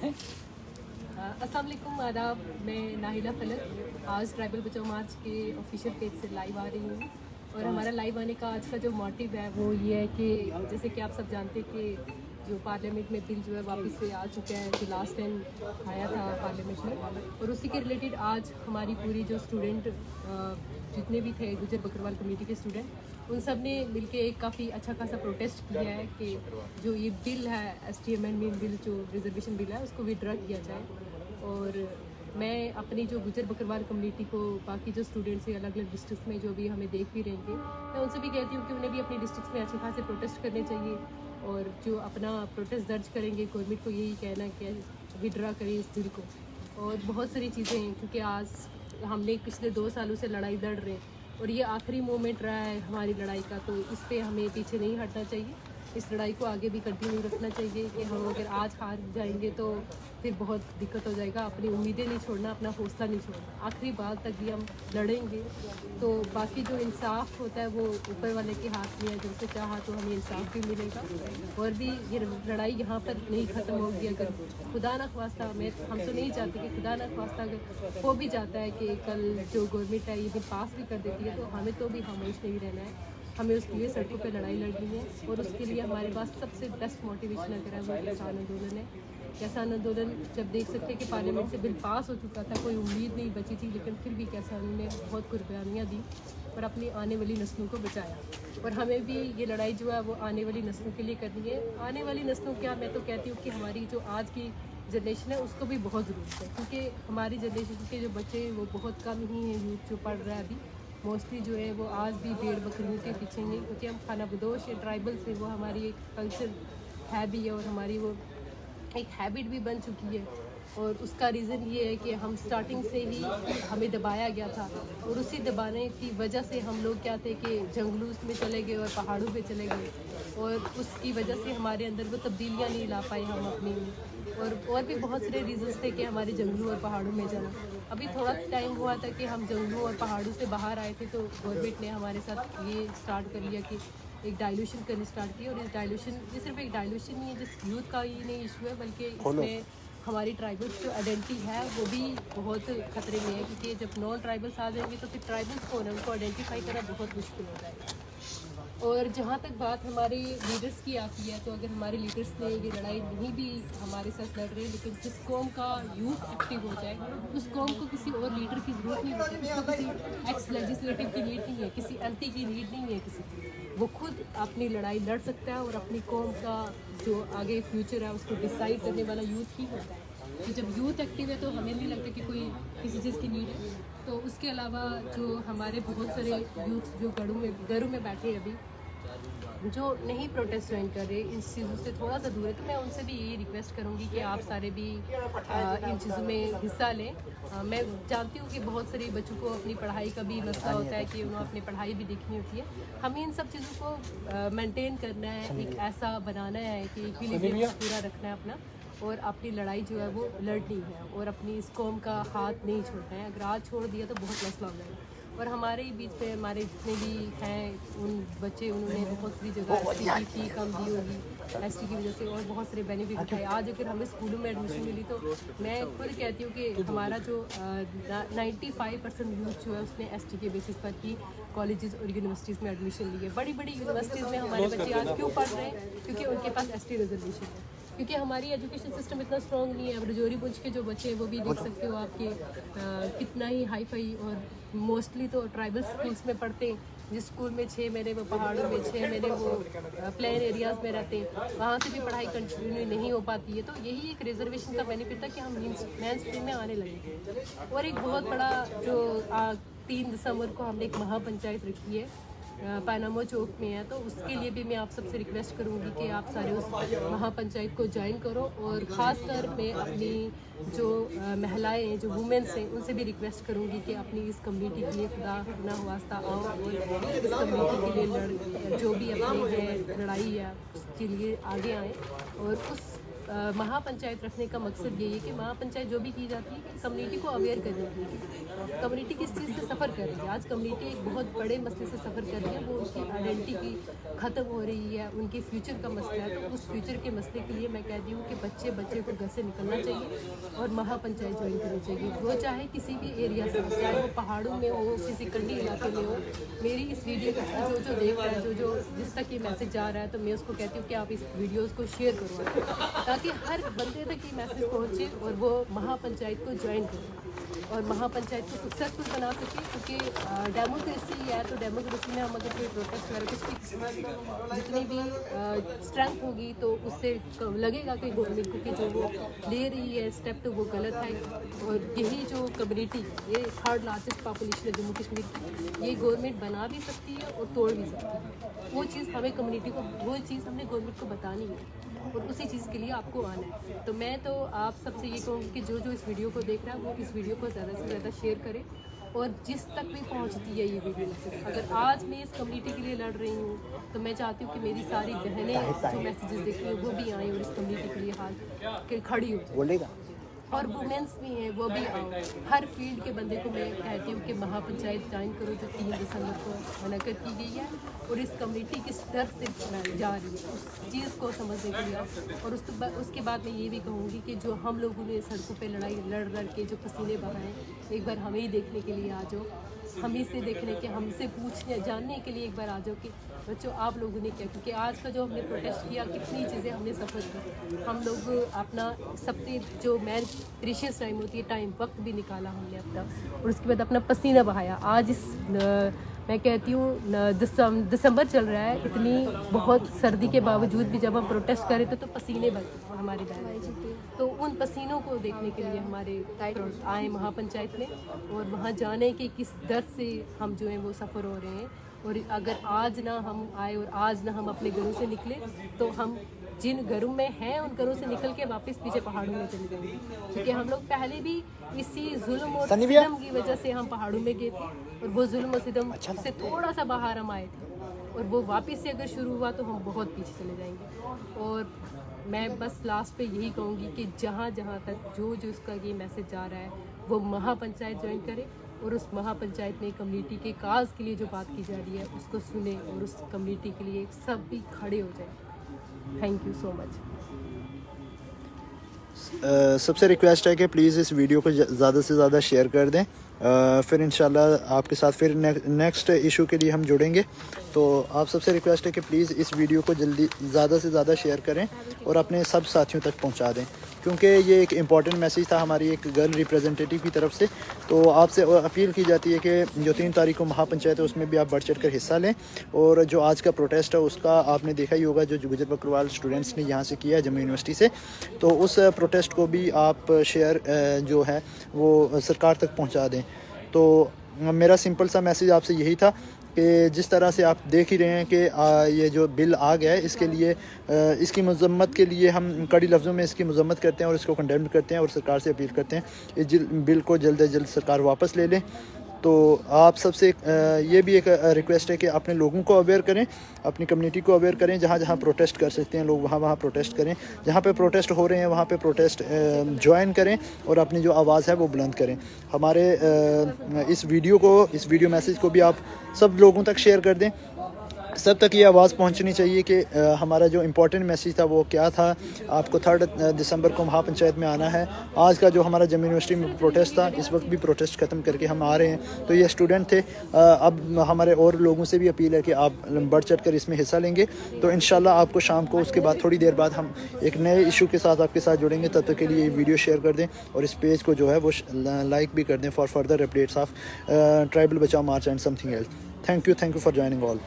अस्सलाम वालेकुम, आदाब। मैं नाहिला फलक आज ट्राइबल बचाओ मार्च के ऑफिशियल पेज से लाइव आ रही हूँ। और हमारा लाइव आने का आज का जो मोटिव है वो ये है कि जैसे कि आप सब जानते हैं कि जो पार्लियामेंट में बिल जो है वापस से आ चुका है, जो लास्ट टाइम आया था पार्लियामेंट में, और उसी के रिलेटेड आज हमारी पूरी जो स्टूडेंट जितने भी थे गुजर बकरवाल कम्युनिटी के स्टूडेंट, उन सब ने मिलके एक काफ़ी अच्छा खासा प्रोटेस्ट किया है कि जो ये बिल है ST अमेंडमेंट बिल, जो रिजर्वेशन बिल है, उसको विड्रॉ किया जाए। और मैं अपनी जो गुजर बकरवाल कम्युनिटी को, बाकी जो स्टूडेंट्स हैं अलग अलग डिस्ट्रिक्ट में जो भी हमें देख भी रहेंगे, मैं उनसे भी कहती हूँ कि उन्हें भी अपनी डिस्ट्रिक्ट में अच्छे खासे प्रोटेस्ट करने चाहिए। और जो अपना प्रोटेस्ट दर्ज करेंगे, गवर्नमेंट को यही कहना कि विड्रॉ करें इस बिल को। और बहुत सारी चीज़ें हैं, क्योंकि आज हमने पिछले 2 सालों से लड़ाई लड़ रहे हैं और ये आखिरी मोमेंट रहा है हमारी लड़ाई का, तो इस पर हमें पीछे नहीं हटना चाहिए। इस लड़ाई को आगे भी कंटिन्यू रखना चाहिए कि हम अगर आज हार जाएंगे तो फिर बहुत दिक्कत हो जाएगा। अपनी उम्मीदें नहीं छोड़ना, अपना हौसला नहीं छोड़ना, आखिरी बात तक भी हम लड़ेंगे। तो बाकी जो इंसाफ होता है वो ऊपर वाले के हाथ में है, जिनसे चाहा तो हमें इंसाफ भी मिलेगा। और भी ये लड़ाई यहाँ पर नहीं ख़त्म होगी। अगर खुदा न ख्वास्ता, हम तो नहीं चाहते कि खुदा न ख्वास्ता अगर हो भी जाता है कि कल जो गवर्नमेंट है ये बिल पास भी कर देती है, तो हमें तो भी खामोश नहीं रहना है, हमें उसके लिए सड़कों पर लड़ाई लड़नी है। और उसके लिए हमारे पास सबसे बेस्ट मोटिवेशन अगर है वो किसान आंदोलन है। किसान आंदोलन जब देख सकते हैं कि पार्लियामेंट से बिल पास हो चुका था, कोई उम्मीद नहीं बची थी, लेकिन फिर भी किसानों ने बहुत कुर्बानियाँ दी और अपनी आने वाली नस्लों को बचाया। और हमें भी ये लड़ाई जो है वो आने वाली नस्लों के लिए करनी है। आने वाली नस्लों क्या, मैं तो कहती हूँ कि हमारी जो आज की जनरेशन है उसको भी बहुत ज़रूरत है, क्योंकि हमारी जनरेशन के जो बच्चे वो बहुत कम ही हैं, यूथ जो पढ़ रहा है अभी मोस्टली जो है वो आज भी भेड़ बकरियों के पीछे नहीं, क्योंकि हम खाना बदोश या ट्राइबल से, वो हमारी एक कल्चर है भी है और हमारी वो एक हैबिट भी बन चुकी है। और उसका रीज़न ये है कि हम स्टार्टिंग से ही हमें दबाया गया था, और उसी दबाने की वजह से हम लोग क्या थे कि जंगलों में चले गए और पहाड़ों पे चले गए, और उसकी वजह से हमारे अंदर वो तब्दीलियाँ नहीं ला पाए हम अपनी। और भी बहुत सारे रीज़न्स थे कि हमारे जंगलों और पहाड़ों में जाना। अभी थोड़ा टाइम हुआ था कि हम जंगलों और पहाड़ों से बाहर आए थे, तो गवर्नमेंट ने हमारे साथ ये स्टार्ट कर लिया कि एक डाइल्यूशन करनी स्टार्ट की। और इस डाइल्यूशन, ये सिर्फ एक डाइल्यूशन नहीं है जिस यूथ का ही नहीं इशू है, बल्कि इसमें हमारी ट्राइबल्स जो आइडेंटिटी है वो भी बहुत खतरे में है, क्योंकि जब नॉन ट्राइबल्स आ जाएंगे तो फिर ट्राइबल्स कौन है उनको आइडेंटिफाई करना बहुत मुश्किल हो जाएगा। और जहाँ तक बात हमारे लीडर्स की आती है, तो अगर हमारे लीडर्स ने ये लड़ाई नहीं भी हमारे साथ लड़ रहे, लेकिन जिस कौम का यूथ एक्टिव हो जाए, उस कौम को किसी और लीडर की ज़रूरत नहीं होती, उसको किसी एक्स लेजिस्लेटिव की नीड नहीं है, किसी MP की नीड नहीं है किसी की। वो खुद अपनी लड़ाई लड़ सकता है और अपनी कौम का जो आगे फ्यूचर है उसको डिसाइड करने वाला यूथ ही होता है। तो जब यूथ एक्टिव है तो हमें नहीं लगता कि कोई किसी चीज़ की नीड है। तो उसके अलावा जो हमारे बहुत सारे यूथ जो घरों में बैठे अभी, जो नहीं प्रोटेस्ट ज्वाइन कर रहे, इन चीज़ों से थोड़ा सा दूर है, तो मैं उनसे भी यही रिक्वेस्ट करूंगी कि आप सारे भी इन चीज़ों में हिस्सा लें। मैं जानती हूँ कि बहुत सारे बच्चों को अपनी पढ़ाई का भी मसला होता है कि उन्हें अपनी पढ़ाई भी देखनी होती है। हमें इन सब चीज़ों को मेंटेन करना है, एक ऐसा बनाना है कि इक्विलिब्रियम पूरा रखना है अपना, और अपनी लड़ाई जो है वो लड़नी है, और अपनी इस कौम का हाथ नहीं छोड़ना है। अगर आज छोड़ दिया तो बहुत मसला हो जाएगा। और हमारे बीच पे हमारे जितने भी हैं उन बच्चे, उन्होंने बहुत सी जगह ST की फ़ी कम दी होगी, ST की वजह से, और बहुत सारे बेनिफिट उठाए। आज अगर हमें स्कूलों में एडमिशन मिली तो मैं खुद कहती हूँ कि हमारा जो 95% यूथ जो है उसने ST के बेसिस पर ही कॉलेजेस और यूनिवर्सिटीज़ में एडमिशन ली है। बड़ी बड़ी यूनिवर्सिटीज़ में हमारे बच्चे आज क्यों पढ़ रहे हैं? क्योंकि उनके पास ST रिजर्वेशन है, क्योंकि हमारी एजुकेशन सिस्टम इतना स्ट्रॉन्ग नहीं है। अब रजौरी पुंछ के जो बच्चे हैं वो भी देख सकते हो आपके कितना ही हाई फाई, और मोस्टली तो ट्राइबल स्कूल्स में पढ़ते हैं, जिस स्कूल में 6 महीने वो पहाड़ों में, 6 महीने वो प्लेन एरियाज़ में रहते हैं, वहाँ से भी पढ़ाई कंटिन्यू नहीं हो पाती है। तो यही एक रिजर्वेशन का बेनिफिट था कि हम मेन स्ट्रीम में आने लगे। और एक बहुत बड़ा जो 3 दिसंबर को हमने एक महापंचायत रखी है, पानामो चौक में है, तो उसके लिए भी मैं आप सबसे रिक्वेस्ट करूंगी कि आप सारे उस महापंचायत को ज्वाइन करो। और ख़ासकर मैं अपनी जो महिलाएं हैं, जो वुमेन्स हैं, उनसे भी रिक्वेस्ट करूंगी कि अपनी इस कम्युनिटी के लिए खुदा ना वास्ता आओ और इस कम्युनिटी के लिए जो भी अपनी है लड़ाई है उसके लिए आगे आएँ, और उस महापंचायत रखने का मकसद यही है कि महापंचायत जो भी की जाती है कम्युनिटी को अवेयर करने के लिए। कम्युनिटी किस चीज़ से सफ़र कर रही है, आज कम्युनिटी एक बहुत बड़े मसले से सफ़र कर रही है, वो उनकी आइडेंटिटी की ख़त्म हो रही है, उनके फ्यूचर का मसला है। तो उस फ्यूचर के मसले के लिए मैं कहती हूँ कि बच्चे को घर से निकलना चाहिए और महापंचायत ज्वाइन करनी चाहिए। वो चाहे किसी भी एरिया से, चाहे वो पहाड़ों में हो, किसी कंडी इलाके में हो। मेरी इस वीडियो का जो देख रहा है, जो जिस तक ये मैसेज जा रहा है, तो मैं उसको कहती हूँ कि आप इस वीडियोज़ को शेयर करो ताकि हर बंदे तक ये मैसेज पहुँचे और वो महापंचायत को ज्वाइन करे और महापंचायत को सक्सेसफुल बना सके। क्योंकि डेमोक्रेसी है, तो डेमोक्रेसी में हम अगर कोई प्रोटेस्ट वगैरह कुछ जितनी भी स्ट्रेंथ होगी तो उससे लगेगा कि गवर्नमेंट को कि जो वो ले रही है स्टेप तो वो गलत है। और यही जो कम्युनिटी, ये थर्ड लार्जेस्ट पॉपुलेशन है जम्मू कश्मीर की, ये गवर्नमेंट बना भी सकती है और तोड़ भी सकती है। वो चीज़ हमें कम्युनिटी को, वो चीज़ हमने गवर्नमेंट को बतानी है और उसी चीज़ के लिए आपको आना है। तो मैं तो आप सबसे ये कहूँगी कि जो इस वीडियो को देख रहा है वो इस वीडियो को ज़्यादा से ज़्यादा शेयर करे और जिस तक भी पहुँचती है ये वीडियो। अगर आज मैं इस कम्युनिटी के लिए लड़ रही हूँ तो मैं चाहती हूँ कि मेरी सारी बहनें जो मैसेजेस देख रही हैं वो भी आएँ और इस कम्युनिटी के लिए हाथ खड़ी हो जाए। और वुमेंस भी हैं वो भी आओ। हर फील्ड के बंदे को मैं कहती हूँ कि महापंचायत ज्वाइन करो जो 3 दिसंबर को मुनक्कद की गई है और इस कम्युनिटी किस दर से जा रही है उस चीज़ को समझने के लिए। और उसके बाद मैं ये भी कहूँगी कि जो हम लोगों ने सड़कों पे लड़ के जो पसीने बहाए, एक बार हमें ही देखने के लिए आ जाओ, हम ही से देखने के, हमसे पूछने जानने के लिए एक बार आ जाओ कि बच्चों आप लोगों ने क्या, क्योंकि आज का जो हमने प्रोटेस्ट किया कितनी चीज़ें हमने सफ़र की। हम लोग अपना सबसे जो मेन प्रीशियस टाइम होती है, टाइम वक्त भी निकाला हमने अपना और उसके बाद अपना पसीना बहाया। आज इस मैं कहती हूँ दिसंबर चल रहा है, इतनी बहुत सर्दी के बावजूद भी जब हम प्रोटेस्ट करें तो पसीने बहे हमारे बहन। तो उन पसीनों को देखने के लिए हमारे आए महापंचायत में और वहाँ जाने के किस दर से हम जो हैं वो सफ़र हो रहे हैं। और अगर आज ना हम आए और आज ना हम अपने घरों से निकले तो हम जिन घरों में हैं उन घरों से निकल के वापस पीछे पहाड़ों में चले जाएंगे। क्योंकि हम लोग पहले भी इसी जुल्म और सितम की वजह से हम पहाड़ों में गए थे और वो जुल्म और सितम से थोड़ा सा बाहर हम आए थे और वो वापस से अगर शुरू हुआ तो हम बहुत पीछे चले जाएंगे। और मैं बस लास्ट पे यही कहूँगी कि जहाँ तक जो उसका ये मैसेज जा रहा है वो महापंचायत ज्वाइन करे और उस महापंचायत में कम्युनिटी के काज के लिए जो बात की जा रही है उसको सुने और उस कम्युनिटी के लिए सब भी खड़े हो जाए। Thank you so much. सबसे रिक्वेस्ट है कि प्लीज़ इस वीडियो को ज़्यादा से ज़्यादा शेयर कर दें। फिर इंशाल्लाह आपके साथ फिर नेक्स्ट इशू के लिए हम जुड़ेंगे। तो आप सबसे रिक्वेस्ट है कि प्लीज़ इस वीडियो को जल्दी ज़्यादा से ज़्यादा शेयर करें और अपने सब साथियों तक पहुंचा दें, क्योंकि ये एक इम्पॉर्टेंट मैसेज था हमारी एक गर्ल रिप्रेजेंटेटिव की तरफ से। तो आपसे अपील की जाती है कि जो 3 तारीख को महापंचायत है उसमें भी आप बढ़ चढ़ कर हिस्सा लें। और जो आज का प्रोटेस्ट है उसका आपने देखा ही होगा, जो गुजर बकरवाल स्टूडेंट्स ने यहाँ से किया है जम्मू यूनिवर्सिटी से, तो उस प्रोटेस्ट को भी आप शेयर जो है वो सरकार तक पहुँचा दें। तो मेरा सिंपल सा मैसेज आपसे यही था कि जिस तरह से आप देख ही रहे हैं कि ये जो बिल आ गया है इसके लिए इसकी मजम्मत के लिए हम कड़ी लफ्ज़ों में इसकी मजम्मत करते हैं और इसको कंडेम करते हैं और सरकार से अपील करते हैं इस बिल को जल्द से जल्द सरकार वापस ले लें। तो आप सबसे ये भी एक रिक्वेस्ट है कि अपने लोगों को अवेयर करें, अपनी कम्युनिटी को अवेयर करें। जहाँ जहाँ प्रोटेस्ट कर सकते हैं लोग वहाँ प्रोटेस्ट करें, जहाँ पे प्रोटेस्ट हो रहे हैं वहाँ पे प्रोटेस्ट ज्वाइन करें और अपनी जो आवाज़ है वो बुलंद करें। हमारे इस वीडियो मैसेज को भी आप सब लोगों तक शेयर कर दें, सब तक ये आवाज़ पहुंचनी चाहिए कि हमारा जो इम्पोर्टेंट मैसेज था वो क्या था। आपको 3 दिसंबर को महापंचायत में आना है। आज का जो हमारा जम्मू यूनिवर्सिटी में प्रोटेस्ट था, इस वक्त भी प्रोटेस्ट ख़त्म करके हम आ रहे हैं। तो ये स्टूडेंट थे, अब हमारे और लोगों से भी अपील है कि आप बढ़ चढ़ कर इसमें हिस्सा लेंगे। तो इंशाल्लाह आपको शाम को उसके बाद थोड़ी देर बाद हम एक नए इशू के साथ आपके साथ जुड़ेंगे। तब तक के लिए वीडियो शेयर कर दें और इस पेज को जो है वो लाइक भी कर दें for further updates of tribal बचाओ march and something else. Thank you for joining all.